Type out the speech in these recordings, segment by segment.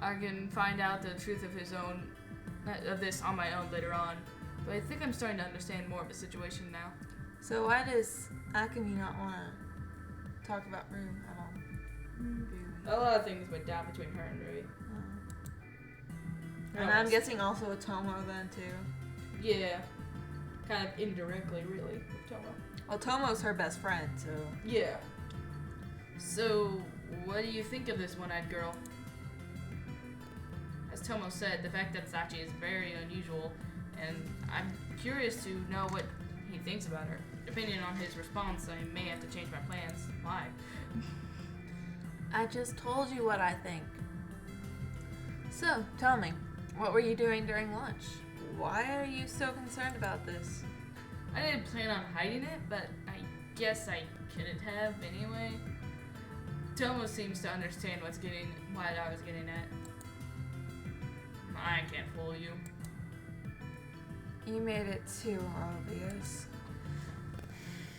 I can find out the truth of this on my own later on. But I think I'm starting to understand more of the situation now. So why does Akemi not want to talk about Rue at all? A lot of things went down between her and Rui. And I'm guessing also with Tomo then too. Yeah. Kind of indirectly, really, with Tomo. Well, Tomo's her best friend, so... Yeah. So, what do you think of this one-eyed girl? As Tomo said, the fact that Sachi is very unusual, and I'm curious to know what he thinks about her. Depending on his response, I may have to change my plans. Why? I just told you what I think. So, tell me, what were you doing during lunch? Why are you so concerned about this? I didn't plan on hiding it, but I guess I couldn't have anyway. Tomo seems to understand what I was getting at. I can't fool you. You made it too obvious.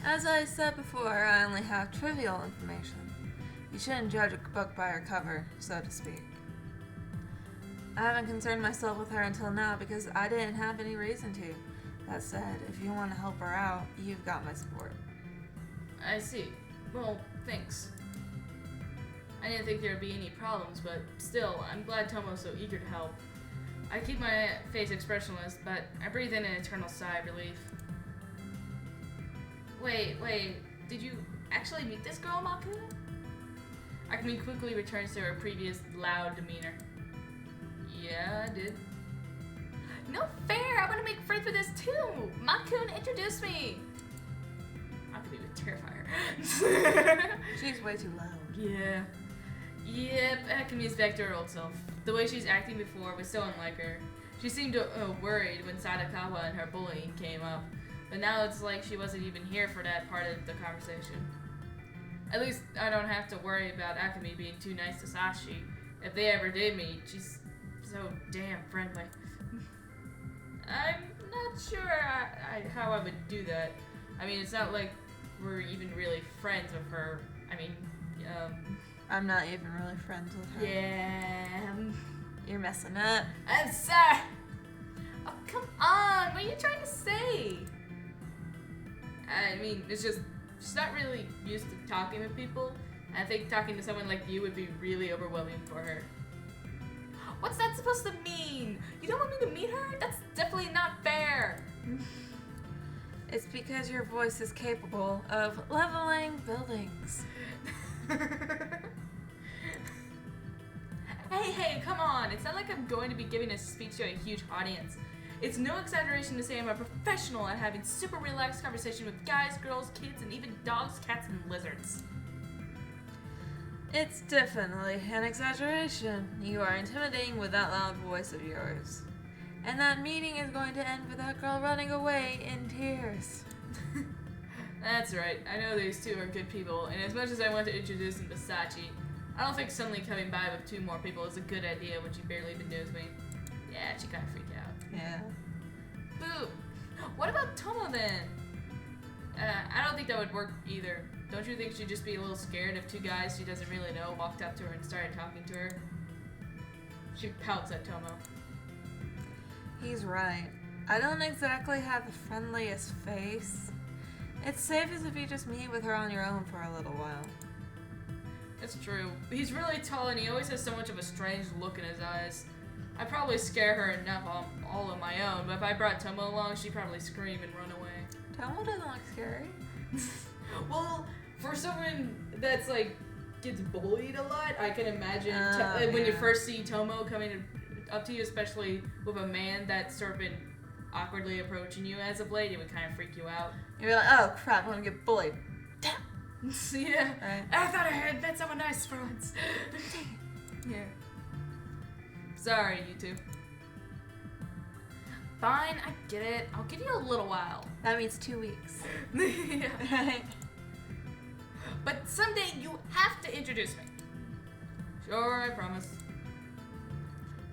As I said before, I only have trivial information. You shouldn't judge a book by her cover, so to speak. I haven't concerned myself with her until now because I didn't have any reason to. That said, if you want to help her out, you've got my support. I see. Well, thanks. I didn't think there'd be any problems, but still, I'm glad Tomo's so eager to help. I keep my face expressionless, but I breathe in an eternal sigh of relief. Wait, did you actually meet this girl, Maku? Akemi quickly returns to her previous loud demeanor. Yeah, I did. No fair! I want to make friends with this too! Makun, introduce me! Akemi would terrify her. She's way too loud. Yeah. Yep, Akemi is back to her old self. The way she's acting before was so unlike her. She seemed worried when Sadakawa and her bullying came up, but now it's like she wasn't even here for that part of the conversation. At least I don't have to worry about Akemi being too nice to Sashi. If they ever did meet, she's so damn friendly. I'm not sure how I would do that. I mean, it's not like we're even really friends with her. I mean, I'm not even really friends with her. Yeah. You're messing up. I'm sorry. Oh, come on. What are you trying to say? I mean, it's just, she's not really used to talking with people. I think talking to someone like you would be really overwhelming for her. What's that supposed to mean? You don't want me to meet her? That's definitely not fair. It's because your voice is capable of leveling buildings. Hey, come on. It's not like I'm going to be giving a speech to a huge audience. It's no exaggeration to say I'm a professional at having super relaxed conversation with guys, girls, kids, and even dogs, cats, and lizards. It's definitely an exaggeration. You are intimidating with that loud voice of yours. And that meeting is going to end with that girl running away in tears. That's right. I know these two are good people, and as much as I want to introduce them to Sachi, I don't think suddenly coming by with two more people is a good idea when she barely even knows me. Yeah, she kind of freaked out. Yeah. Boo! What about Tomo then? I don't think that would work either. Don't you think she'd just be a little scared if two guys she doesn't really know walked up to her and started talking to her? She pouts at Tomo. He's right. I don't exactly have the friendliest face. It's safest if you just meet with her on your own for a little while. It's true. He's really tall and he always has so much of a strange look in his eyes. I'd probably scare her enough all on my own, but if I brought Tomo along, she'd probably scream and run away. Tomo doesn't look scary. Well, for someone that's like gets bullied a lot, I can imagine when you first see Tomo coming up to you, especially with a man that's sort of been awkwardly approaching you as of late, it would kind of freak you out. You're like, oh crap, I'm gonna get bullied. Damn. Yeah. Right. I thought I had met someone nice for once. Yeah. Sorry, you two. Fine, I get it. I'll give you a little while. That means 2 weeks. Yeah. Right. But someday you have to introduce me. Sure, I promise.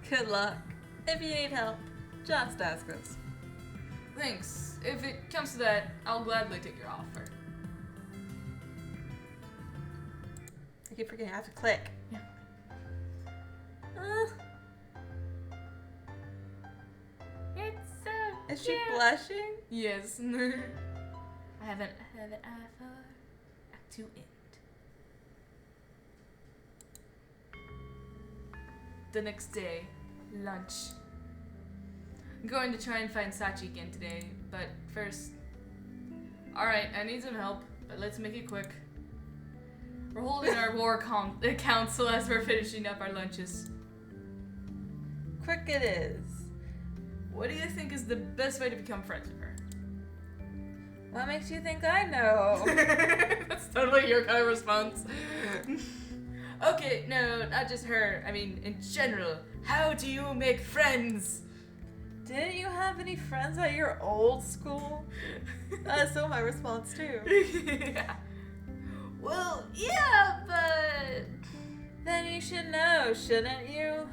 Good luck. If you need help, just ask us. Thanks. If it comes to that, I'll gladly take your offer. I keep forgetting I have to click. Yeah. Is she Yeah. blushing? Yes. I have an eye for Act 2 end. The next day, lunch. I'm going to try and find Sachi again today, but first... Alright, I need some help, but let's make it quick. We're holding our war council as we're finishing up our lunches. Quick it is. What do you think is the best way to become friends with her? What makes you think I know? That's totally your kind of response. Okay, no, not just her. I mean, in general, how do you make friends? Didn't you have any friends at your old school? That's so my response too. Yeah. Well, yeah, but... Then you should know, shouldn't you?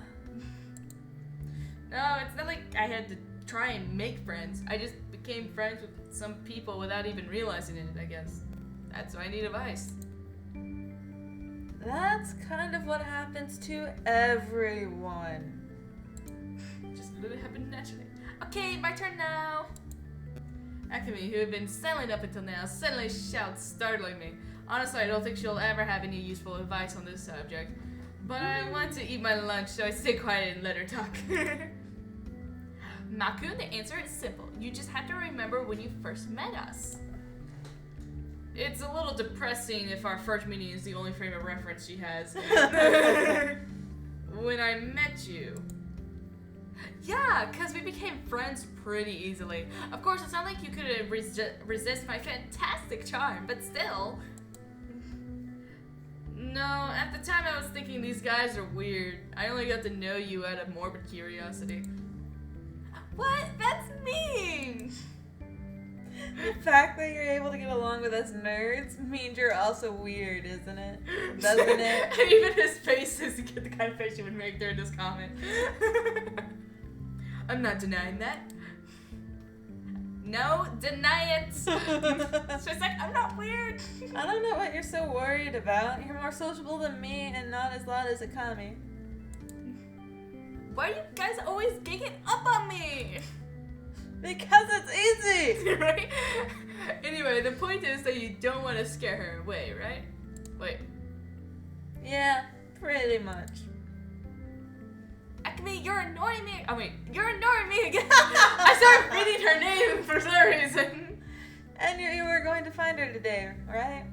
No, it's not like I had to try and make friends. I just became friends with some people without even realizing it, I guess. That's why I need advice. That's kind of what happens to everyone. Just literally happened naturally. Okay, my turn now. Akemi, who had been silent up until now, suddenly shouts, startling me. Honestly, I don't think she'll ever have any useful advice on this subject. But I want to eat my lunch, so I stay quiet and let her talk. Maku, the answer is simple. You just have to remember when you first met us. It's a little depressing if our first meeting is the only frame of reference she has. When I met you. Yeah, because we became friends pretty easily. Of course, it's not like you could resist my fantastic charm, but still. No, at the time I was thinking these guys are weird. I only got to know you out of morbid curiosity. What? That's mean! The fact that you're able to get along with us nerds means you're also weird, isn't it? Doesn't it? And even his face is the kind of face you would make during this comment. I'm not denying that. No, deny it. So it's like, I'm not weird. I don't know what you're so worried about. You're more sociable than me and not as loud as Akami. Why are you guys always ganging up on me? Because it's easy! Right? Anyway, the point is that you don't want to scare her away, right? Wait. Yeah, pretty much. Akemi, you're annoying me. Oh wait, you're annoying me again. I started reading her name for some reason. And you were going to find her today, right?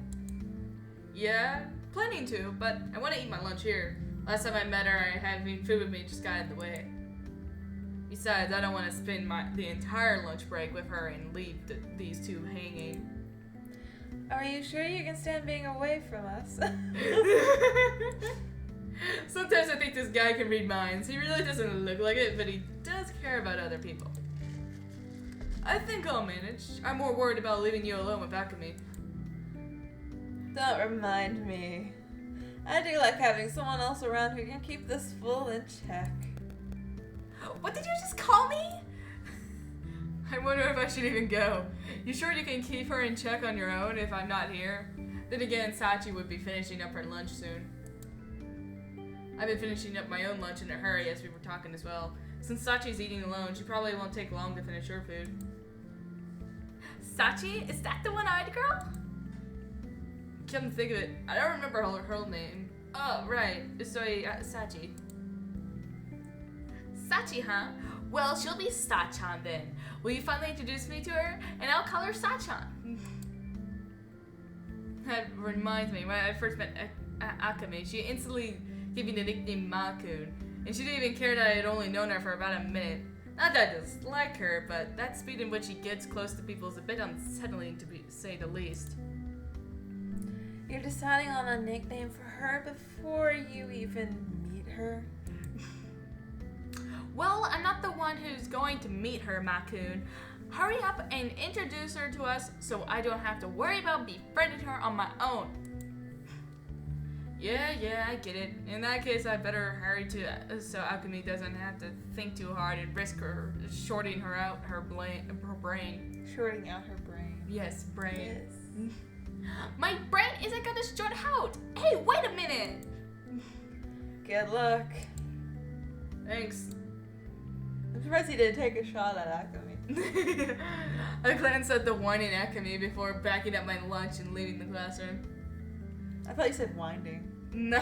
Yeah, planning to, but I want to eat my lunch here. Last time I met her, having food with me just got in the way. Besides, I don't want to spend the entire lunch break with her and leave these two hanging. Are you sure you can stand being away from us? Sometimes I think this guy can read minds. He really doesn't look like it, but he does care about other people. I think I'll manage. I'm more worried about leaving you alone with Akemi. Don't remind me. I do like having someone else around who can keep this fool in check. What did you just call me? I wonder if I should even go. You sure you can keep her in check on your own if I'm not here? Then again, Sachi would be finishing up her lunch soon. I've been finishing up my own lunch in a hurry as we were talking as well. Since Sachi's eating alone, she probably won't take long to finish her food. Sachi? Is that the one-eyed girl? Come to think of it, I don't remember her name. Oh, right. So, Sachi. Sachi, huh? Well, she'll be Sachan then. Will you finally introduce me to her? And I'll call her Sachan. That reminds me, when I first met Akemi, she instantly gave me the nickname Makun. And she didn't even care that I had only known her for about a minute. Not that I dislike her, but that speed in which she gets close to people is a bit unsettling, to say the least. You're deciding on a nickname for her before you even meet her? Well, I'm not the one who's going to meet her, Makun. Hurry up and introduce her to us so I don't have to worry about befriending her on my own. Yeah, I get it. In that case, I better hurry so Akemi doesn't have to think too hard and risk her shorting her out her brain. Shorting out her brain. Yes, brain. Yes. My brain isn't gonna short out. Hey, wait a minute. Good luck. Thanks. I'm surprised he didn't take a shot at Akemi. I glanced at the whining at me before backing up my lunch and leaving the classroom. I thought you said winding. No.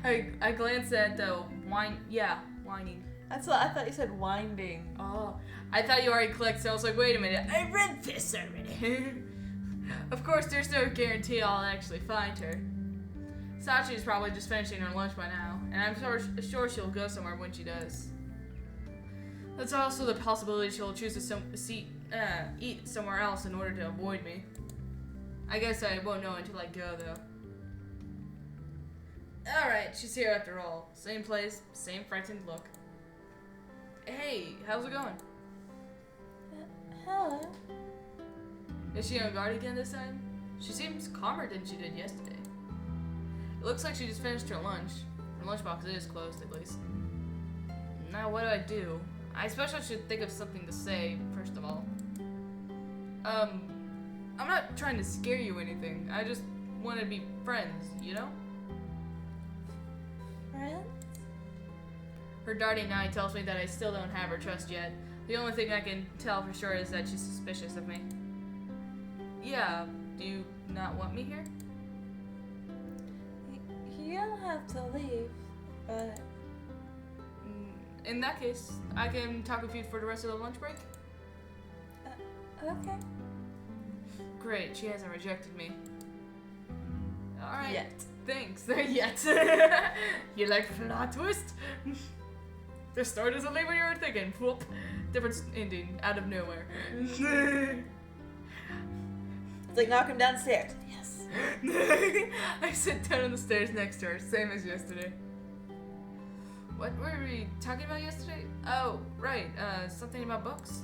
I glanced at the whining. That's what I thought you said winding. Oh, I thought you already clicked, so I was like, wait a minute, I read this already. Of course, there's no guarantee I'll actually find her. Sachi's probably just finishing her lunch by now, and I'm sure she'll go somewhere when she does. There's also the possibility she'll choose to eat somewhere else in order to avoid me. I guess I won't know until I go, though. Alright, she's here after all. Same place, same frightened look. Hey, how's it going? Hello. Is she on guard again this time? She seems calmer than she did yesterday. It looks like she just finished her lunch. Her lunchbox is closed, at least. Now, what do? I suppose I should think of something to say, first of all. I'm not trying to scare you or anything. I just want to be friends, you know? Friends? Her darting eye tells me that I still don't have her trust yet. The only thing I can tell for sure is that she's suspicious of me. Yeah, do you not want me here? You don't have to leave, but... In that case, I can talk with you for the rest of the lunch break? Okay. Great, she hasn't rejected me. Alright. Yet. Thanks. Yet. You like plot twist? The story doesn't leave what you were thinking. Whoop. Different ending out of nowhere. It's like knock him downstairs. Yes. I sit down on the stairs next to her, same as yesterday. What were we talking about yesterday? Oh, right, something about books.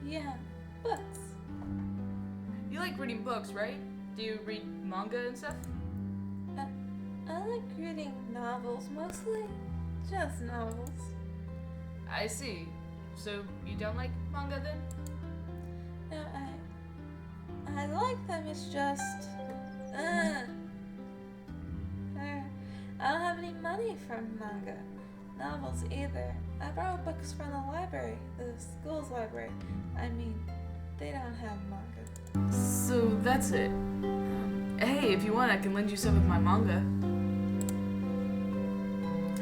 Yeah, books. You like reading books, right? Do you read manga and stuff? I like reading novels, mostly just novels. I see. So you don't like manga then? No, I like them, it's just... I don't have any money for manga. Novels either. I borrow books from the library, the school's library. I mean, they don't have manga. So that's it. Hey, if you want, I can lend you some of my manga.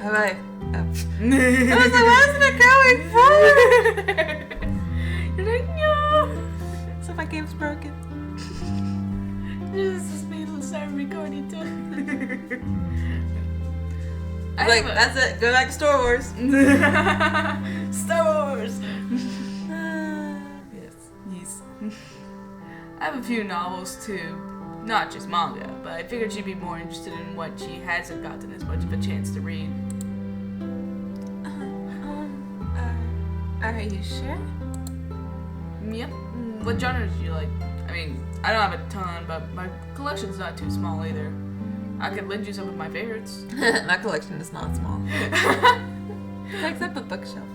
Alright. I was like, why isn't it going forward? You're like, no! So my game's broken. This is me start recording too. Like, that's it. Go back to Star Wars. Star Wars! Yes. I have a few novels too. Not just manga, but I figured she'd be more interested in what she hasn't gotten as much of a chance to read. Are you sure? Yep. What genres do you like? I mean, I don't have a ton, but my collection's not too small either. I could lend you some of my favorites. My collection is not small. Takes up a bookshelf.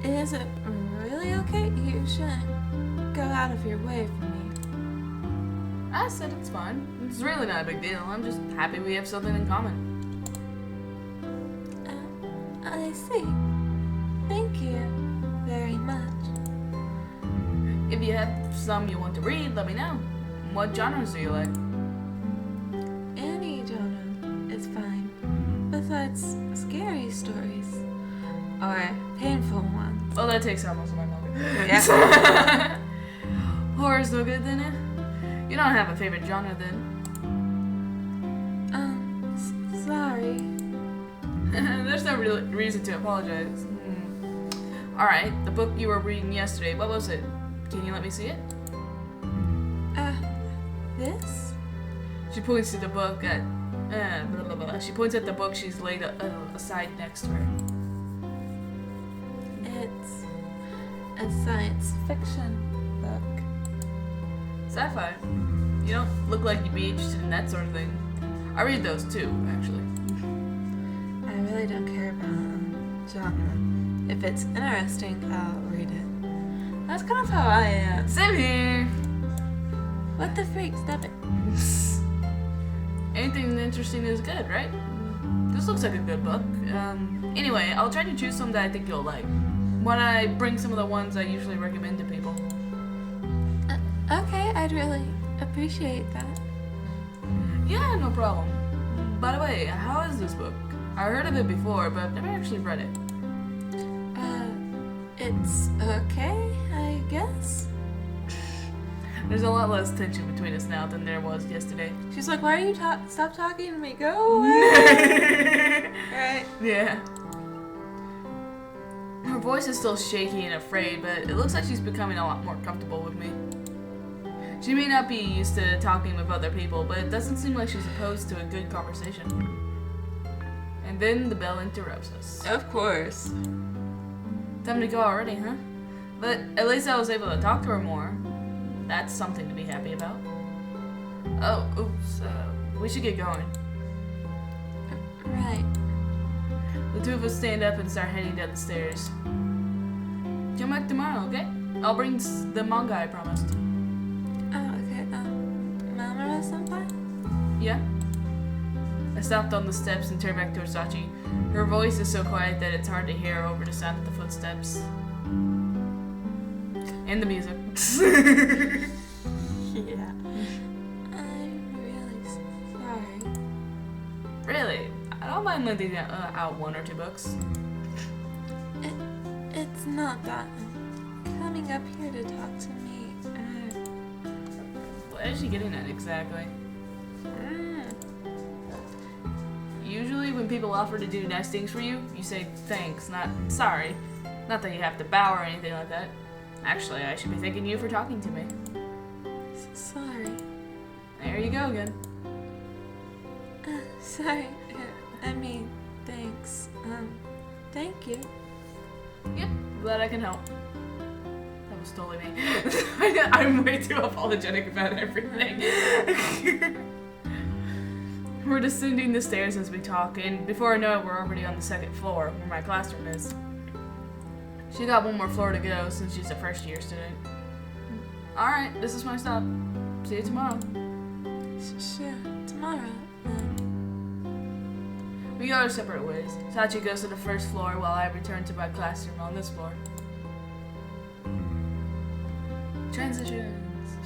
Is it really okay? You shouldn't go out of your way for me. I said it's fine. It's really not a big deal. I'm just happy we have something in common. I see. Thank you very much. If you have some you want to read, let me know. What genres do you like? Any genre is fine. Besides scary stories. Or painful ones. Well, that takes almost my manga. Yeah. Horror's no good then, eh? You don't have a favorite genre then? Sorry. There's no real reason to apologize. Alright, the book you were reading yesterday, what was it? Can you let me see it? This? She points to the book at... blah, blah, blah. She points at the book she's laid aside next to her. It's a science fiction book. Sci-fi. You don't look like you'd be interested in that sort of thing. I read those too, actually. I really don't care about genre. If it's interesting, I'll read it. That's kind of how I am. Same here. What the freak? Stop it. Anything interesting is good, right? This looks like a good book. Anyway, I'll try to choose some that I think you'll like. Why don't I bring some of the ones I usually recommend to people? Okay, I'd really appreciate that. Yeah, no problem. By the way, how is this book? I heard of it before, but I've never actually read it. It's okay, I guess. There's a lot less tension between us now than there was yesterday. She's like, why are you stop talking to me? Go away. Right. Yeah. Her voice is still shaky and afraid, but it looks like she's becoming a lot more comfortable with me. She may not be used to talking with other people, but it doesn't seem like she's opposed to a good conversation. And then the bell interrupts us. Of course. Time to go already, huh? But at least I was able to talk to her more. That's something to be happy about. Oh, oops. We should get going. Right. The two of us stand up and start heading down the stairs. Come back tomorrow, okay? I'll bring the manga I promised. Oh, okay. Mamoru-senpai? Yeah? I stopped on the steps and turned back towards Sachi. Her voice is so quiet that it's hard to hear over the sound of the footsteps. And the music. Yeah. I'm really sorry. Really? I don't mind lending out one or two books. It's not that. Coming up here to talk to me. What is she getting at exactly? Usually when people offer to do nice things for you, you say thanks, not sorry. Not that you have to bow or anything like that. Actually, I should be thanking you for talking to me. Sorry. There you go again. Sorry. I mean, thanks. Thank you. Yep, glad I can help. That was totally me. I'm way too apologetic about everything. We're descending the stairs as we talk, and before I know it, we're already on the second floor, where my classroom is. She got one more floor to go since she's a first year student. Alright, this is my stop. See you tomorrow. Sure. Tomorrow. We go our separate ways. Sachi goes to the first floor while I return to my classroom on this floor. Transitions.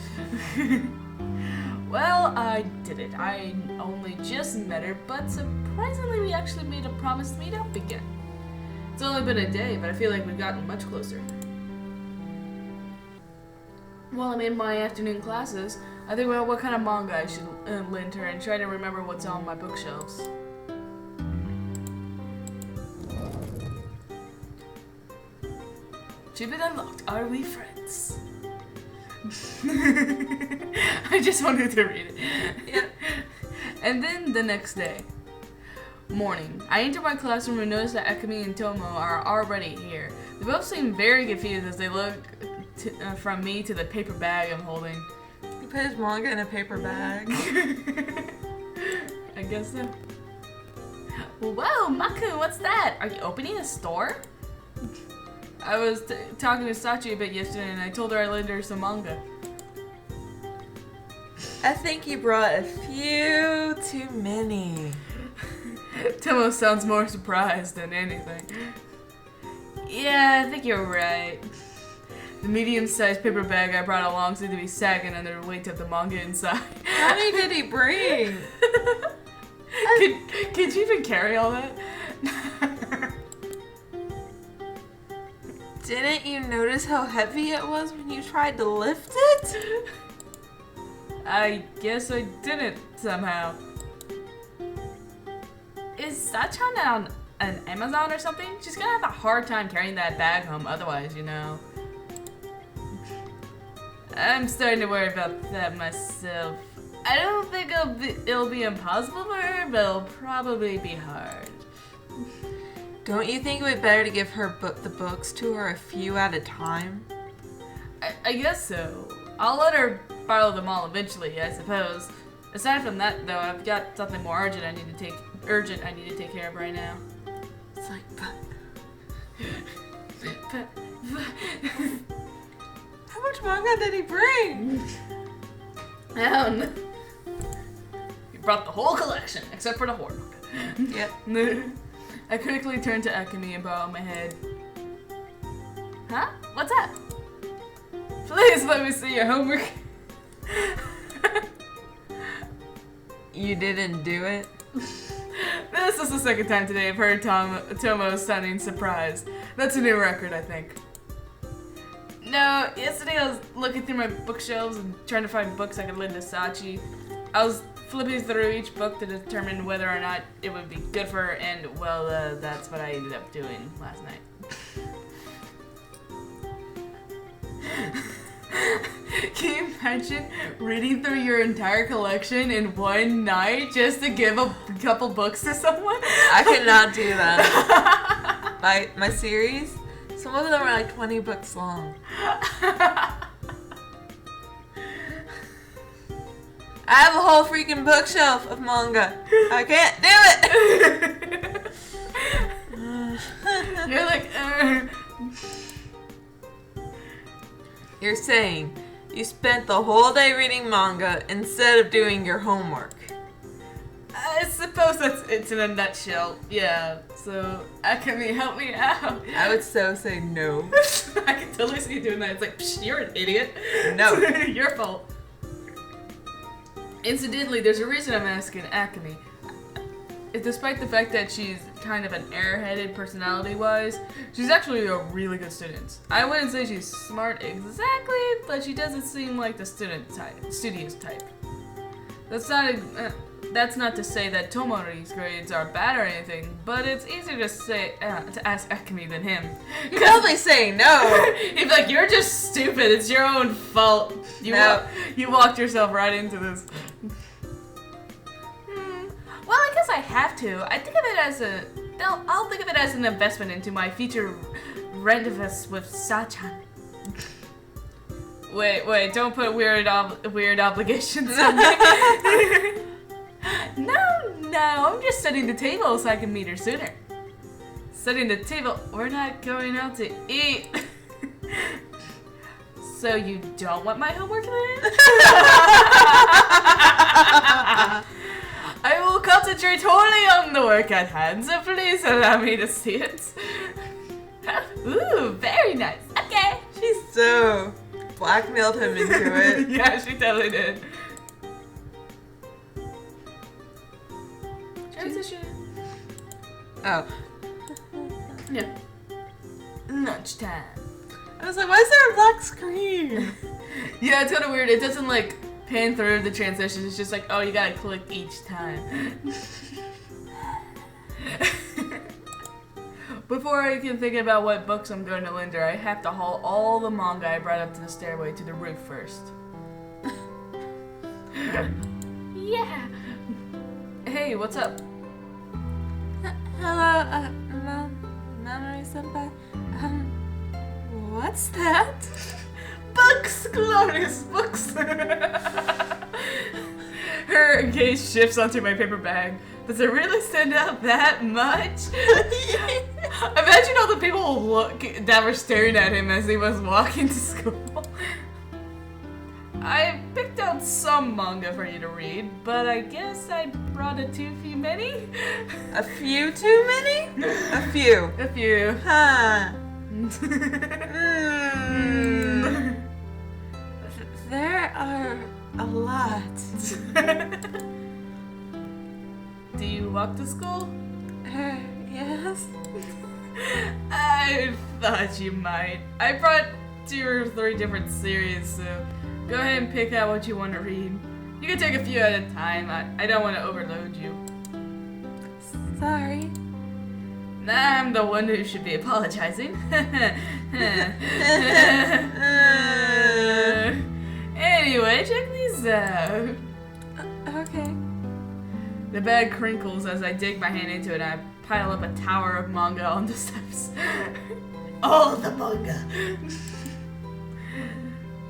Well, I did it. I only just met her, but surprisingly we actually made a promise to meet up again. It's only been a day, but I feel like we've gotten much closer. While I'm in my afternoon classes, I think about what kind of manga I should lend her and try to remember what's on my bookshelves. Achievement unlocked. Are we friends? I just wanted to read it. Yeah. And then the next day. Morning. I enter my classroom and notice that Akemi and Tomo are already here. They both seem very confused as they look from me to the paper bag I'm holding. You put his manga in a paper bag. I guess so. Whoa, Maku, what's that? Are you opening a store? I was talking to Sachi a bit yesterday and I told her I lent her some manga. I think you brought a few too many. Tomo sounds more surprised than anything. Yeah, I think you're right. The medium-sized paper bag I brought along seemed to be sagging under the weight of the manga inside. How many did he bring? Could you even carry all that? Didn't you notice how heavy it was when you tried to lift it? I guess I didn't somehow. Is Sachan on an Amazon or something? She's gonna have a hard time carrying that bag home otherwise, you know. I'm starting to worry about that myself. I don't think it'll be impossible for her, but it'll probably be hard. Don't you think it would be better to give her the books to her a few at a time? I guess so. I'll let her borrow them all eventually, I suppose. Aside from that, though, I've got something more urgent I need to take care of right now. It's like, how much manga did he bring? I don't know. He brought the whole collection, except for the horror manga. Yep. I quickly turned to Akemi and bowed my head. Huh? What's up? Please let me see your homework. You didn't do it? This is the second time today I've heard Tomo sounding surprised. That's a new record, I think. No, yesterday I was looking through my bookshelves and trying to find books I could lend to Sachi. I was flipping through each book to determine whether or not it would be good for her, and, well, that's what I ended up doing last night. Can you imagine reading through your entire collection in one night just to give a couple books to someone? I could not do that. My series, some of them are like 20 books long. I have a whole freaking bookshelf of manga. I can't do it. You're like, You're saying you spent the whole day reading manga instead of doing your homework. I suppose it's in a nutshell. Yeah, so Akemi, help me out. I would so say no. I can totally see you doing that. It's like, psh, you're an idiot. No. Your fault. Incidentally, there's a reason I'm asking Akemi. Despite the fact that she's kind of an airheaded personality-wise, she's actually a really good student. I wouldn't say she's smart exactly, but she doesn't seem like the studious type. That's not to say that Tomori's grades are bad or anything, but it's easier to say to ask Akemi than him. You'd probably say no. He'd be like, "You're just stupid. It's your own fault. You walked yourself right into this." Well, I guess I have to. I think of it as I'll think of it as an investment into my future rendezvous with Sachan. Wait! Don't put weird obligations on me. No, I'm just setting the table so I can meet her sooner. Setting the table. We're not going out to eat. So you don't want my homework then? I will concentrate wholly on the work at hand, so please allow me to see it. Ooh, very nice. Okay. She so blackmailed him into it. Yeah, she totally did. Transition. Oh. Yeah. Lunchtime. I was like, why is there a black screen? Yeah, it's kind of weird. It doesn't like pan through the transitions. It's just like, oh, you gotta click each time. Before I can think about what books I'm going to lend her, I have to haul all the manga I brought up to the stairway to the roof first. Yeah. Hey, what's up? Hello, Mamoru-senpai. What's that? Books, glorious books. Her gaze shifts onto my paper bag. Does it really stand out that much? Imagine all the people that were staring at him as he was walking to school. I picked out some manga for you to read, but I guess I brought a too few many. A few too many? A few. A few. Huh. There are a lot. Do you walk to school? Yes. I thought you might. I brought 2 or 3 different series, so go ahead and pick out what you want to read. You can take a few at a time. I don't want to overload you. Sorry. I'm the one who should be apologizing. Anyway, check these out. Okay. The bag crinkles as I dig my hand into it and I pile up a tower of manga on the steps. All the manga!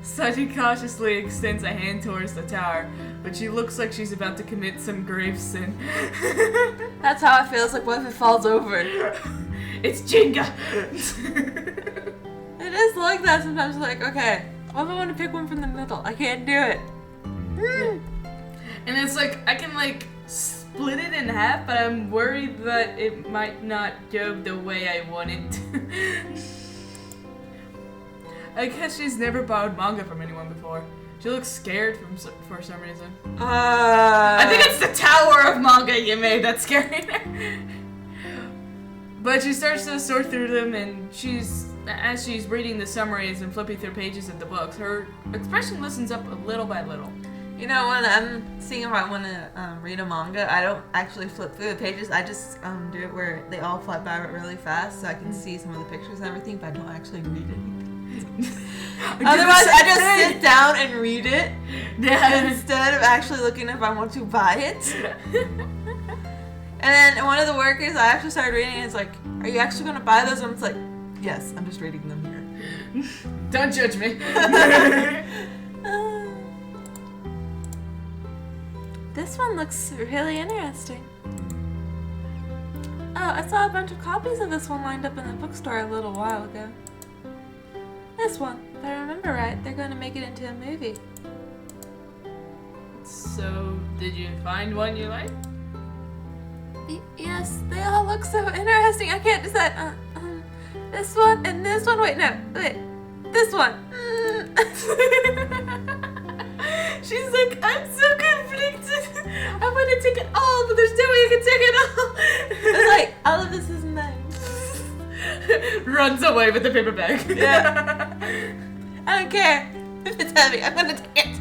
Sachi cautiously extends a hand towards the tower, but she looks like she's about to commit some grave sin. That's how it feels like what if it falls over. It's Jenga! It is like that sometimes, like, okay, what if I want to pick one from the middle? I can't do it. And it's like, I can like split it in half, but I'm worried that it might not go the way I want it. I guess she's never borrowed manga from anyone before. She looks scared for some reason. I think it's the tower of manga you made that's scaring her. But she starts to sort through them, and as she's reading the summaries and flipping through pages of the books, her expression listens up little by little. You know, when I'm seeing if I want to read a manga, I don't actually flip through the pages. I just do it where they all fly by really fast so I can see some of the pictures and everything, but I don't actually read anything. Otherwise, I just sit down and read it instead of actually looking if I want to buy it. And then one of the workers, I actually started reading, and it's like, are you actually going to buy those? And it's like, yes, I'm just reading them here. Don't judge me. This one looks really interesting. Oh, I saw a bunch of copies of this one lined up in the bookstore a little while ago. This one, if I remember right, they're going to make it into a movie. So, did you find one you like? Yes, they all look so interesting. I can't decide. This one and this one. Wait, no, wait. This one. She's like, I'm so conflicted. I want to take it all, but there's no way I can take it all. It's like, all of this is nice. Runs away with the paper bag. Yeah. I don't care if it's heavy. I'm gonna take it.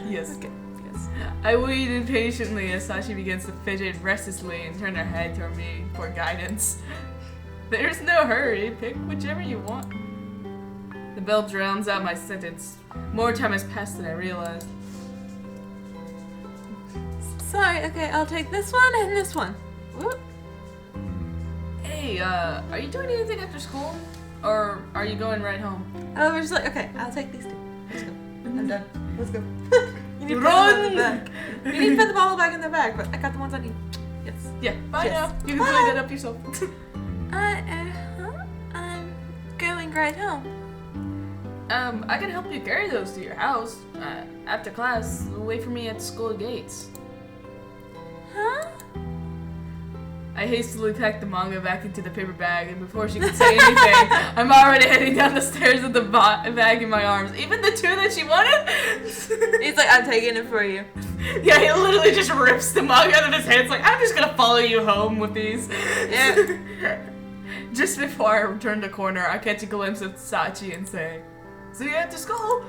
Yes. Okay. Yes. I waited patiently as Sachi begins to fidget restlessly and turn her head toward me for guidance. There's no hurry. Pick whichever you want. The bell drowns out my sentence. More time has passed than I realized. Sorry. Okay, I'll take this one and this one. Whoop. Hey, are you doing anything after school? Or are you going right home? Oh, we're just like, okay, I'll take these two. Let's go. I'm done. Let's go. You need to put Run! them in the bag. You need to put them all back in their bag, but I got the ones I need. Yes. Yeah, bye Yes. now. You can clean it up yourself. I'm going right home. I can help you carry those to your house. After class, wait for me at the school gates. Huh? I hastily packed the manga back into the paper bag, and before she could say anything, I'm already heading down the stairs with the bag in my arms. Even the two that she wanted? He's like, I'm taking it for you. Yeah, he literally just rips the manga out of his hands like, I'm just gonna follow you home with these. Yeah. Just before I turn the corner, I catch a glimpse of Sachi and say, see you after school.